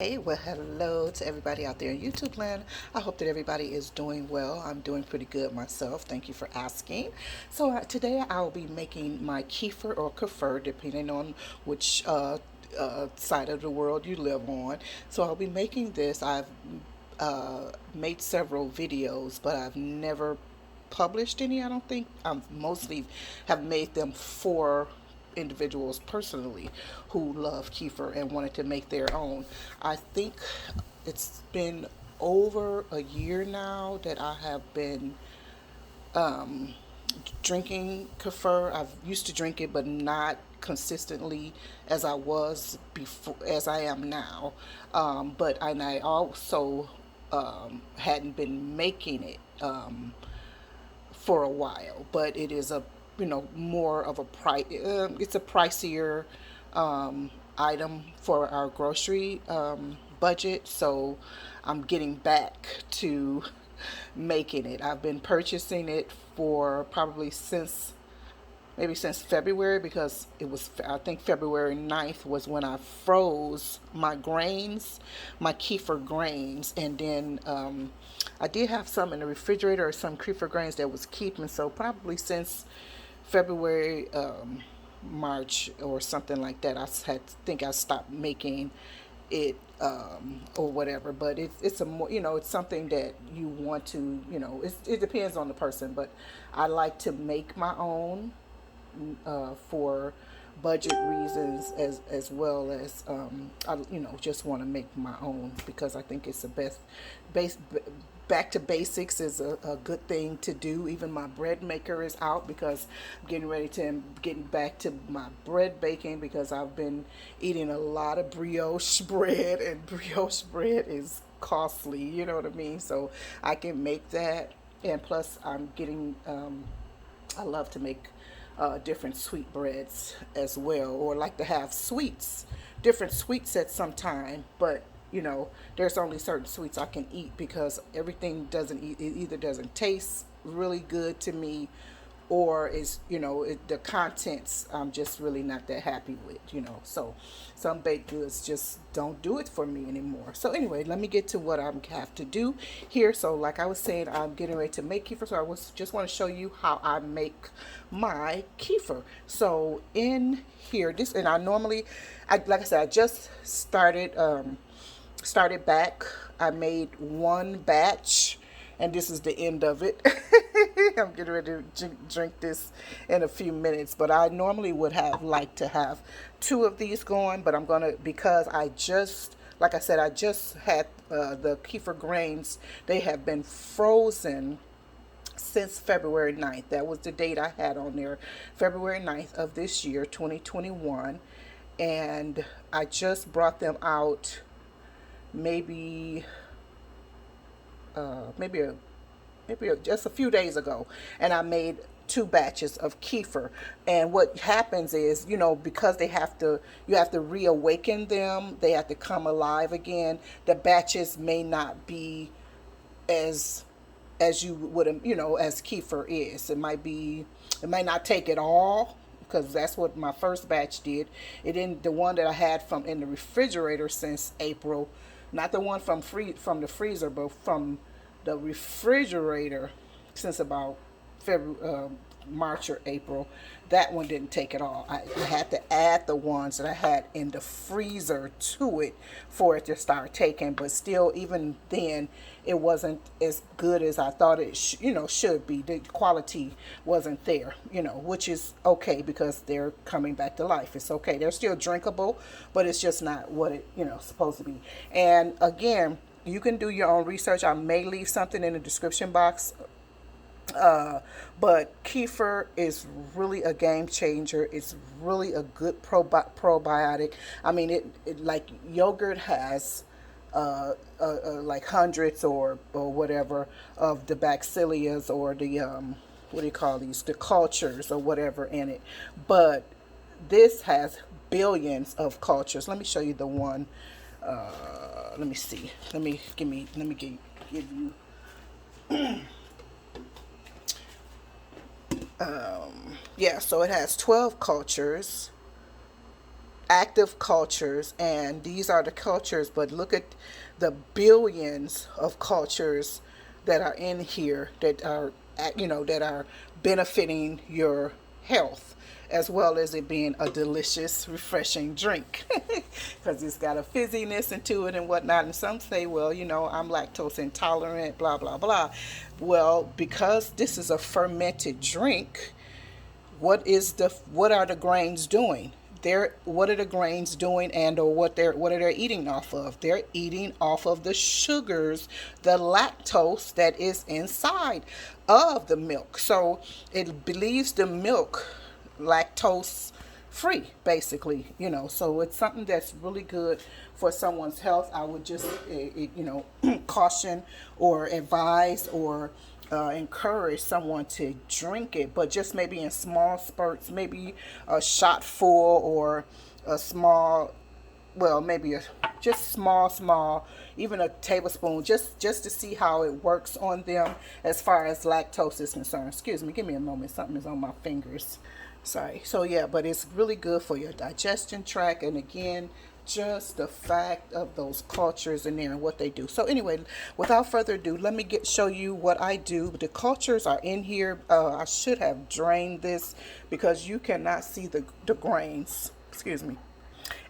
Hey, well, hello to everybody out there in YouTube land. I hope that everybody is doing well. I'm doing pretty good myself. Thank you for asking. So, today I'll be making my kefir or kefir, depending on which side of the world you live on. So, I'll be making this. I've made several videos, but I've never published any. I don't think. I mostly have made them for individuals personally who love kefir and wanted to make their own. I think it's been over a year now that I have been drinking kefir. I've used to drink it, but not consistently as I was before, as I am now. And I also hadn't been making it for a while. But it is a more of a price. It's a pricier item for our grocery budget. So I'm getting back to making it. I've been purchasing it for probably since February, because it was, I think, February 9th was when I froze my grains, my kefir grains. And then I did have some in the refrigerator, or some kefir grains that was keeping. So probably since February, March, or something like that, think I stopped making it, or whatever. But it's a more, it's something that you want to, it depends on the person. But I like to make my own, for budget reasons, as well as, I just want to make my own, because I think it's the base back to basics is a good thing to do. Even my bread maker is out, because I'm getting back to my bread baking, because I've been eating a lot of brioche bread, and brioche bread is costly, you know what I mean? So I can make that. And plus I'm getting, I love to make different sweet breads as well, or like to have different sweets at some time. But there's only certain sweets I can eat, because everything doesn't eat, it either doesn't taste really good to me, or is, the contents I'm just really not that happy with. So some baked goods just don't do it for me anymore. So anyway, let me get to what I have to do here. So like I was saying, I'm getting ready to make kefir. So I was just want to show you how I make my kefir. So in here, this, and I normally, like I said, I just started back. I made one batch, and this is the end of it. I'm getting ready to drink this in a few minutes, but I normally would have liked to have two of these going, but I'm gonna, because like I said, I just had the kefir grains. They have been frozen since February 9th. That was the date I had on there, February 9th of this year, 2021. And I just brought them out maybe maybe just a few days ago, and I made two batches of kefir. And what happens is, because you have to reawaken them, they have to come alive again. The batches may not be as you would, as kefir is. It might not take it all, because that's what my first batch did. It didn't. The one that I had from in the refrigerator since April, not the one from the freezer, but from the refrigerator since about February, March or April. That one didn't take it all. I had to add the ones that I had in the freezer to it for it to start taking. But still, even then, it wasn't as good as I thought it should be. The quality wasn't there, which is okay, because they're coming back to life. It's okay. They're still drinkable, but it's just not what it supposed to be. And again, you can do your own research. I may leave something in the description box. But kefir is really a game changer. It's really a good probiotic. I mean, it like yogurt has like hundreds, or whatever, of the bacillus, or the what do you call these, the cultures or whatever in it. But this has billions of cultures. Let me show you the one. Let me see. Give you. Yeah, so it has 12 cultures, active cultures, and these are the cultures, but look at the billions of cultures that are in here that are, that are benefiting your health, as well as it being a delicious, refreshing drink, because it's got a fizziness into it and whatnot. And some say, well, I'm lactose intolerant, blah blah blah. Well, because this is a fermented drink, what are the grains doing? What are the grains doing, and or what are they eating off of? They're eating off of the sugars, the lactose that is inside of the milk. So it believes the milk lactose free, basically. So it's something that's really good for someone's health. I would just caution or advise or encourage someone to drink it, but just maybe in small spurts, maybe a shot full, or a small, well, maybe just small, even a tablespoon, just to see how it works on them as far as lactose is concerned. Excuse me, give me a moment. Something is on my fingers. Sorry. So yeah, but it's really good for your digestion tract, and again, just the fact of those cultures in there and what they do. So anyway, without further ado, let me show you what I do. The cultures are in here. I should have drained this because you cannot see the grains. Excuse me.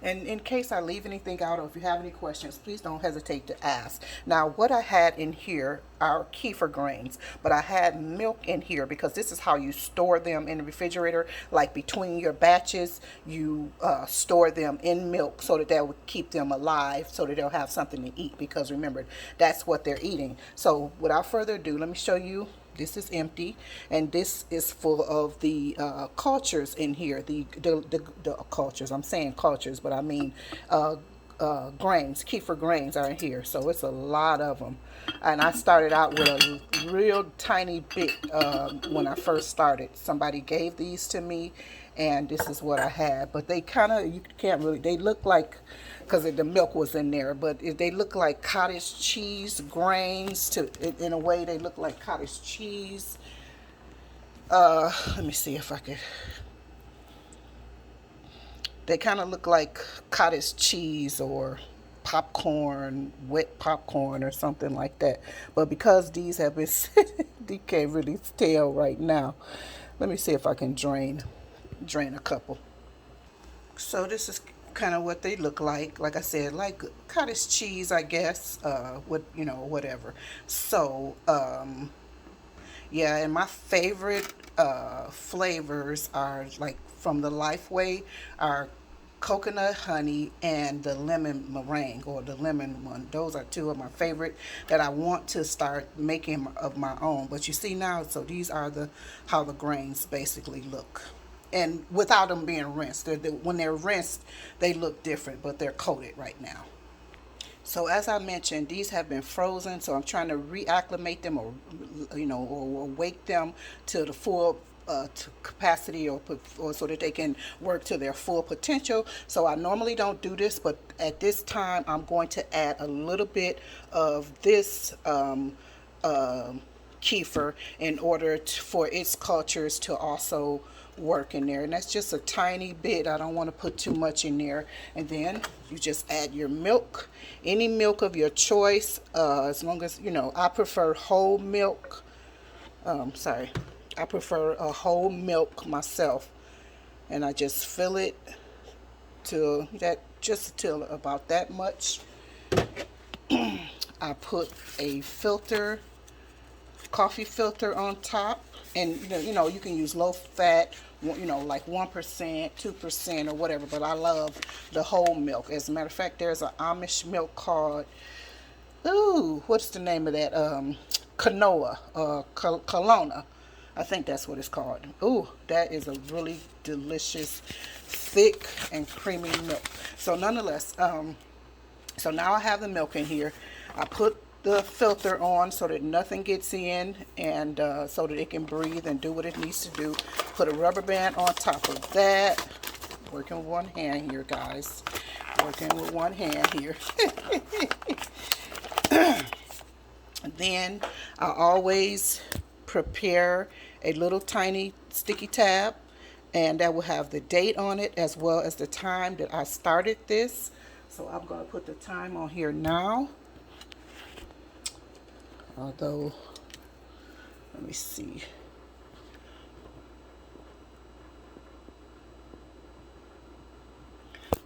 And in case I leave anything out, or if you have any questions, please don't hesitate to ask. Now, what I had in here are kefir grains, but I had milk in here because this is how you store them in the refrigerator. Like between your batches, you store them in milk so that will keep them alive, so that they'll have something to eat, because remember, that's what they're eating. So without further ado, let me show you. This is empty, and this is full of the cultures in here. The cultures. I'm saying cultures, but I mean grains. Kefir grains are in here, so it's a lot of them. And I started out with a real tiny bit when I first started. Somebody gave these to me, and this is what I had. But they you can't really. They look like, because the milk was in there, but they look like cottage cheese grains. In a way, they look like cottage cheese. Let me see if I could. They kind of look like cottage cheese or popcorn, wet popcorn or something like that. But because these have been you can't really tell right now. Let me see if I can drain a couple. So this is kind of what they look like. Like I said, like cottage cheese, I guess. With whatever. So yeah, and my favorite flavors are, like, from the Lifeway, are coconut honey and the lemon meringue, or the lemon one. Those are two of my favorite that I want to start making of my own. But you see now, so these are how the grains basically look. And without them being rinsed. When they're rinsed, they look different, but they're coated right now. So as I mentioned, these have been frozen, so I'm trying to reacclimate them, or wake them to the full to capacity, or so that they can work to their full potential. So I normally don't do this, but at this time I'm going to add a little bit of this kefir in order for its cultures to also work in there. And that's just a tiny bit. I don't want to put too much in there. And then you just add your milk, any milk of your choice, as long as, I prefer whole milk. I prefer a whole milk myself. And I just fill it till about that much. I put a coffee filter on top, and you can use low fat, like 1%, 2%, or whatever, but I love the whole milk. As a matter of fact, there's an Amish milk called, what's the name of that? Kelowna. I think that's what it's called. That is a really delicious, thick and creamy milk. So nonetheless, so now I have the milk in here. I put the filter on so that nothing gets in, and so that it can breathe and do what it needs to do. Put a rubber band on top of that. Working with one hand here, guys. Working with one hand here. Then I always prepare a little tiny sticky tab And that will have the date on it as well as the time that I started this. So I'm going to put the time on here now. Although, let me see.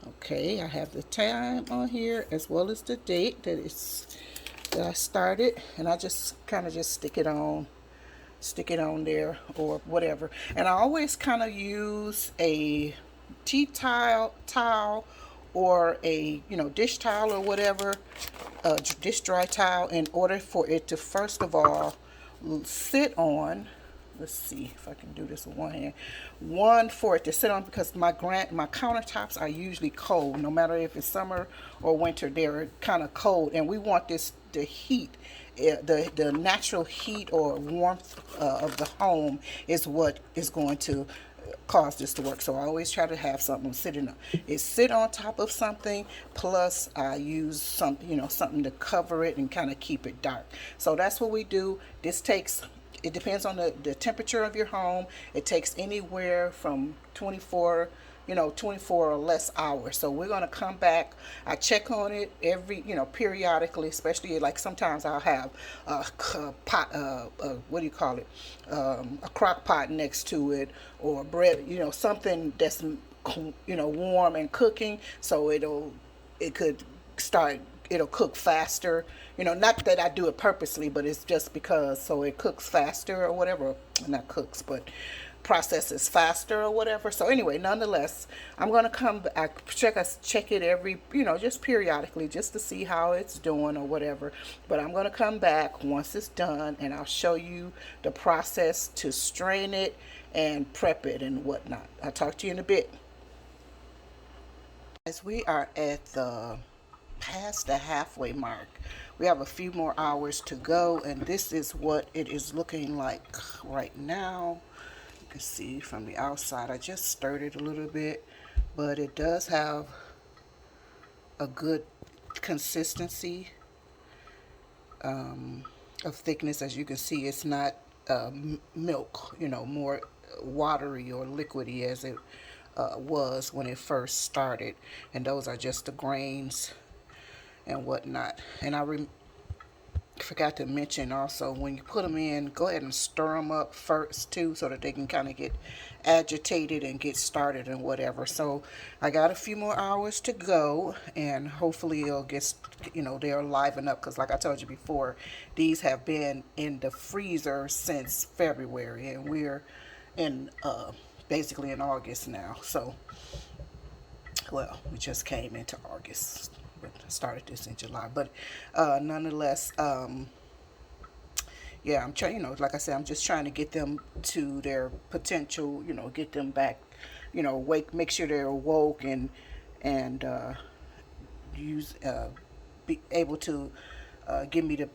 Okay, I have the time on here as well as the date that I started, and I just kind of just stick it on there or whatever. And I always kind of use a tea towel or a dish towel or whatever, dish dry towel, in order for it to first of all sit on. Let's see if I can do this with one hand. One for it to sit on, because my countertops are usually cold. No matter if it's summer or winter, they're kind of cold, and we want the heat, the natural heat or warmth of the home is what is going to cause this to work. So I always try to have something sitting on. It sit on top of something, plus I use something to cover it and kind of keep it dark. So that's what we do. It depends on the temperature of your home. It takes anywhere from 24 or less hours. So we're going to come back. I check on it periodically, especially like sometimes I'll have a pot, what do you call it? A crock pot next to it, or bread, something that's, warm and cooking. So it could start, it'll cook faster. Not that I do it purposely, but it's just because, so it cooks faster or whatever. Not cooks, but processes faster or whatever. So anyway, nonetheless, I'm going to come back, check it every, just periodically, just to see how it's doing or whatever. But I'm going to come back once it's done, and I'll show you the process to strain it and prep it and whatnot. I'll talk to you in a bit. As we are at the past the halfway mark, we have a few more hours to go, and this is what it is looking like right now. You can see from the outside, I just stirred it a little bit, but it does have a good consistency of thickness. As you can see, it's not milk, more watery or liquidy as it was when it first started. And those are just the grains and whatnot. And I forgot to mention also, when you put them in, go ahead and stir them up first too, so that they can kind of get agitated and get started and whatever. So I got a few more hours to go, and hopefully it'll get, they'll liven up, because like I told you before, these have been in the freezer since February, and we're in basically in August now. So, well, we just came into August, but started this in July. But nonetheless, yeah, I'm trying, like I said, I'm just trying to get them to their potential, get them back, make sure they're awoke, and use, be able to give me the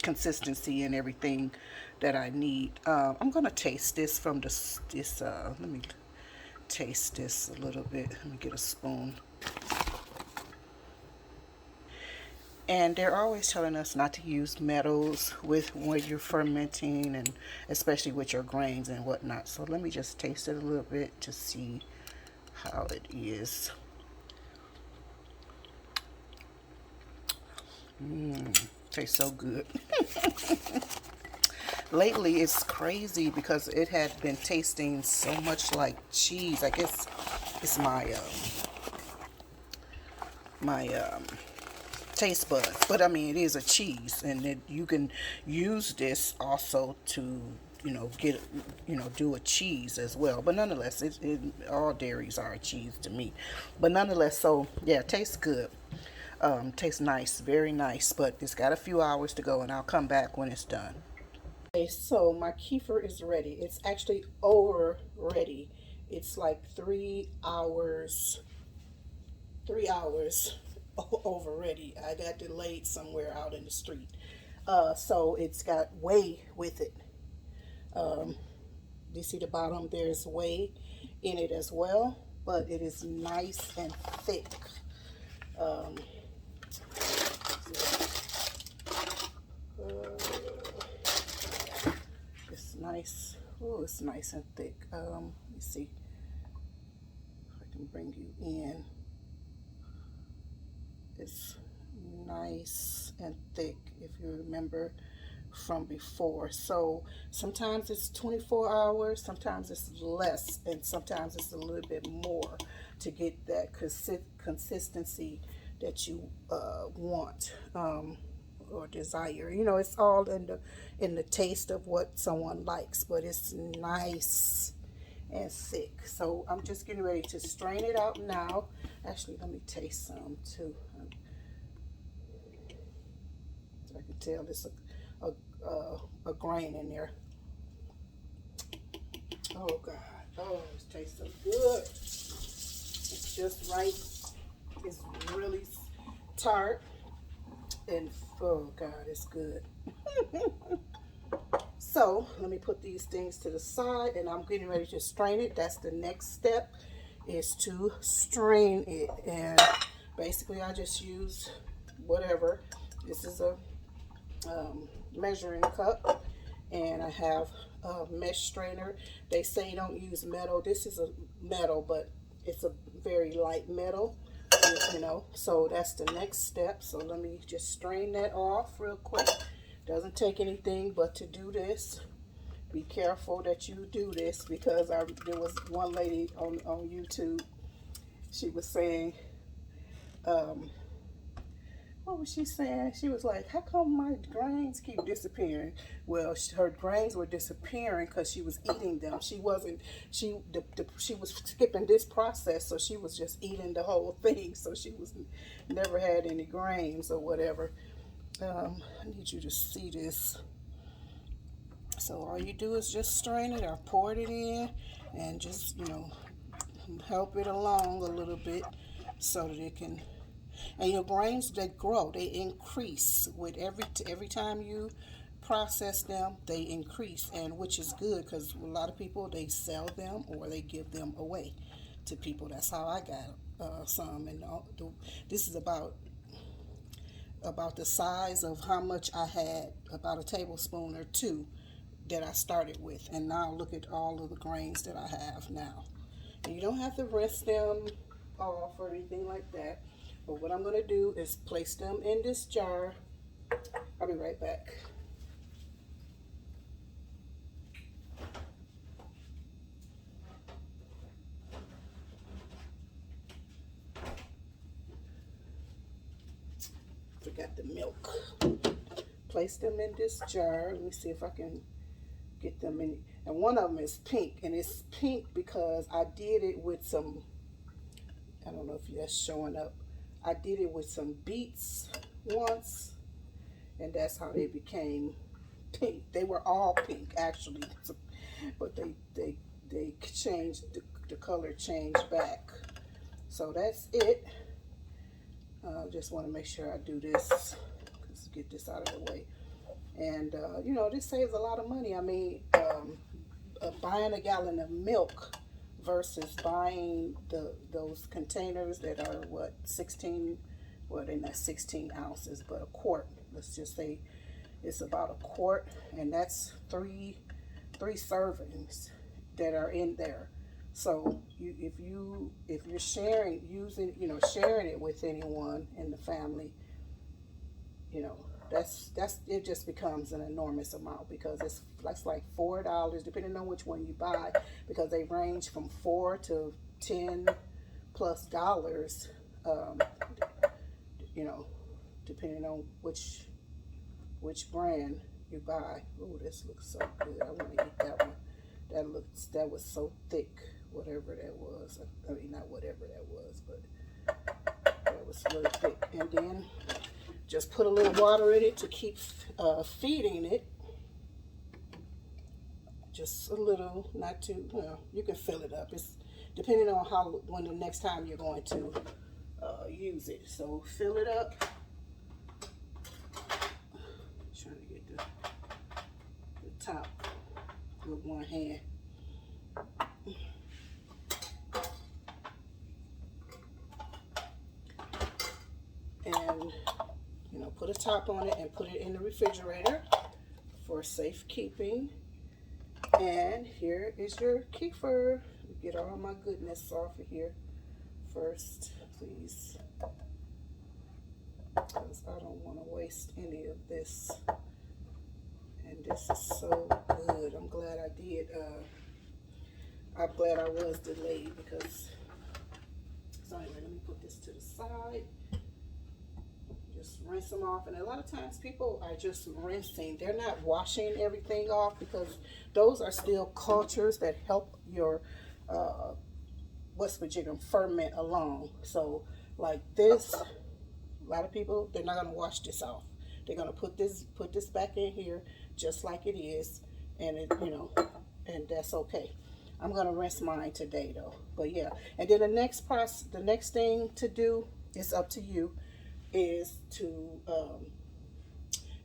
consistency and everything that I need. I'm gonna taste this from let me taste this a little bit. Let me get a spoon. And they're always telling us not to use metals when you're fermenting, and especially with your grains and whatnot. So let me just taste it a little bit to see how it is. Tastes so good. Lately it's crazy because it had been tasting so much like cheese. I guess it's my taste buds, but I mean, it is a cheese, and you can use this also to get do a cheese as well. But nonetheless, all dairies are a cheese to me. But nonetheless, so yeah, it tastes good. Tastes nice, very nice. But it's got a few hours to go, and I'll come back when it's done. Okay, so my kefir is ready. It's actually over ready. It's like 3 hours 3 hours over ready. I got delayed somewhere out in the street. So it's got whey with it. You see the bottom, there's whey in it as well, but it is nice and thick. Um, it's nice. Oh, it's nice and thick. me see if I can bring you in. It's nice and thick, if you remember from before. So sometimes it's 24 hours, sometimes it's less, and sometimes it's a little bit more to get that consistency that you want, or desire. You know, it's all in the taste of what someone likes, but it's nice and thick. So I'm just getting ready to strain it out now. Actually, let me taste some too. I can tell there's a grain in there. Oh God, oh, it tastes so good. It's just right. It's really tart, and oh God, it's good. So let me put these things to the side, and I'm getting ready to strain it. That's the next step, is to strain it. And basically I just use whatever. This is a measuring cup, and I have a mesh strainer. They say don't use metal. This is a metal, but it's a very light metal, you know. So that's the next step. So let me just strain that off real quick. Doesn't take anything but to do this. Be careful that you do this, because there was one lady on YouTube. She was saying, what was she saying? She was like, how come my grains keep disappearing? Well, her grains were disappearing because she was eating them. She wasn't, she was skipping this process, so she was just eating the whole thing. So she was never had any grains or whatever. I need you to see this. So all you do is just strain it or pour it in, and just, you know, help it along a little bit so that it can. And your grains, they grow, they increase with every time you process them. They increase, and which is good, because a lot of people, they sell them or they give them away to people. That's how I got some. And this is about the size of how much I had, about a tablespoon or two that I started with. And now look at all of the grains that I have now. And you don't have to rinse them off or anything like that. But what I'm going to do is place them in this jar. I'll be right back. Forgot the milk. Place them in this jar. Let me see if I can get them in. And one of them is pink, and it's pink because I did it with some, I don't know if that's showing up. I did it with some beets once, and that's how they became pink. They were all pink actually, but they changed, the color changed back. So that's it. Just want to make sure I do this. Let's get this out of the way. And you know, this saves a lot of money. I mean, buying a gallon of milk versus buying those containers that are what, 16, well, they're not 16 ounces, but a quart. Let's just say it's about a quart, and that's three servings that are in there. So if you're sharing sharing it with anyone in the family, you know, that's it just becomes an enormous amount, because it's like $4 depending on which one you buy, because they range from $4 to $10+ you know, depending on which brand you buy. Oh, this looks so good. I want to eat that one. That was so thick, whatever that was. I mean, not whatever that was, but that was really thick. And then just put a little water in it to keep feeding it. Just a little, not too, well, you can fill it up. It's depending on when the next time you're going to use it. So fill it up. Trying to get the top with one hand. And, you know, put a top on it and put it in the refrigerator for safekeeping. And here is your kefir. get all my goodness off of here first, please, because I don't want to waste any of this. And this is so good. I'm glad I did. I'm glad I was delayed because. So anyway, let me put this to the side. Just rinse them off. And a lot of times people are just rinsing. They're not washing everything off because those are still cultures that help your what's vajiggum ferment along. So like this, a lot of people, they're not going to wash this off. They're going to put this back in here just like it is, and it, you know, and that's okay. I'm going to rinse mine today though. But yeah, and then the next thing to do is up to you, is to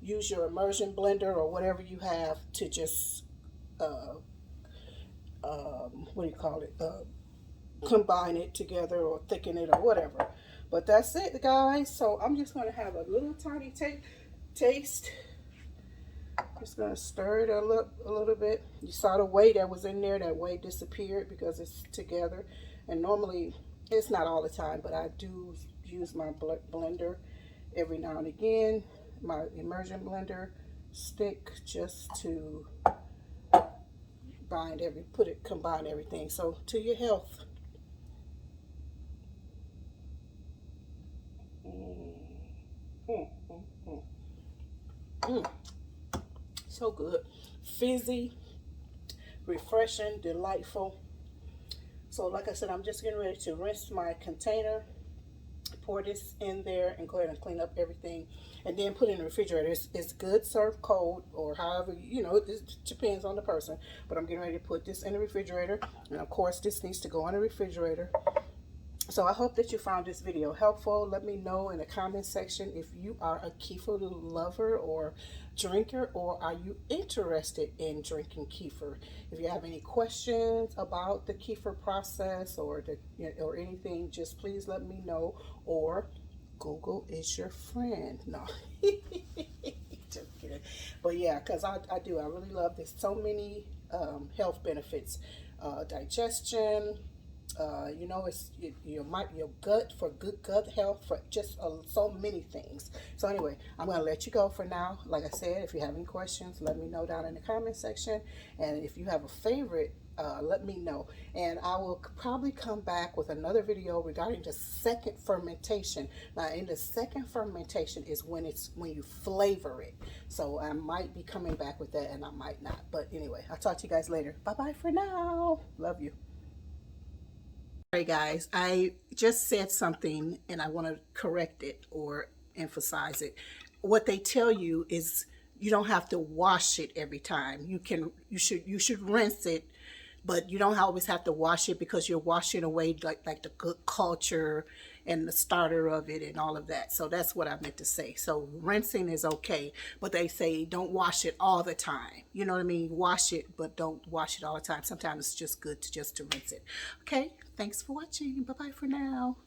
use your immersion blender or whatever you have to just what do you call it? Combine it together or thicken it or whatever. But that's it, guys. So I'm just going to have a little tiny taste. Just going to stir it a little bit. You saw the whey that was in there. That whey disappeared because it's together. And normally, it's not all the time, but I do use my blender every now and again. My immersion blender stick, just to combine everything. So to your health. So good, fizzy, refreshing, delightful. So like I said, I'm just getting ready to rinse my container, pour this in there, and go ahead and clean up everything, and then put it in the refrigerator. It's good served cold, or however, you know, it depends on the person, but I'm getting ready to put this in the refrigerator. And of course this needs to go in the refrigerator. So I hope that you found this video helpful. Let me know in the comment section if you are a kefir lover or drinker, or are you interested in drinking kefir. If you have any questions about the kefir process or anything, just please let me know, or Google is your friend. No, just kidding. But yeah, because I really love this. So many health benefits, digestion. You know, it's your gut, for good gut health, for just so many things. So anyway, I'm going to let you go for now. Like I said, if you have any questions, let me know down in the comment section. And if you have a favorite, let me know. And I will probably come back with another video regarding the second fermentation. Now, in the second fermentation is when you flavor it. So I might be coming back with that, and I might not. But anyway, I'll talk to you guys later. Bye-bye for now. Love you. Sorry guys, I just said something and I want to correct it or emphasize it. What they tell you is you don't have to wash it every time. You should rinse it, but you don't always have to wash it, because you're washing away like the good culture and the starter of it and all of that. So that's what I meant to say. So rinsing is okay, but they say don't wash it all the time. You know what I mean? Wash it, but don't wash it all the time. Sometimes it's just good to rinse it. Okay, thanks for watching. Bye bye for now.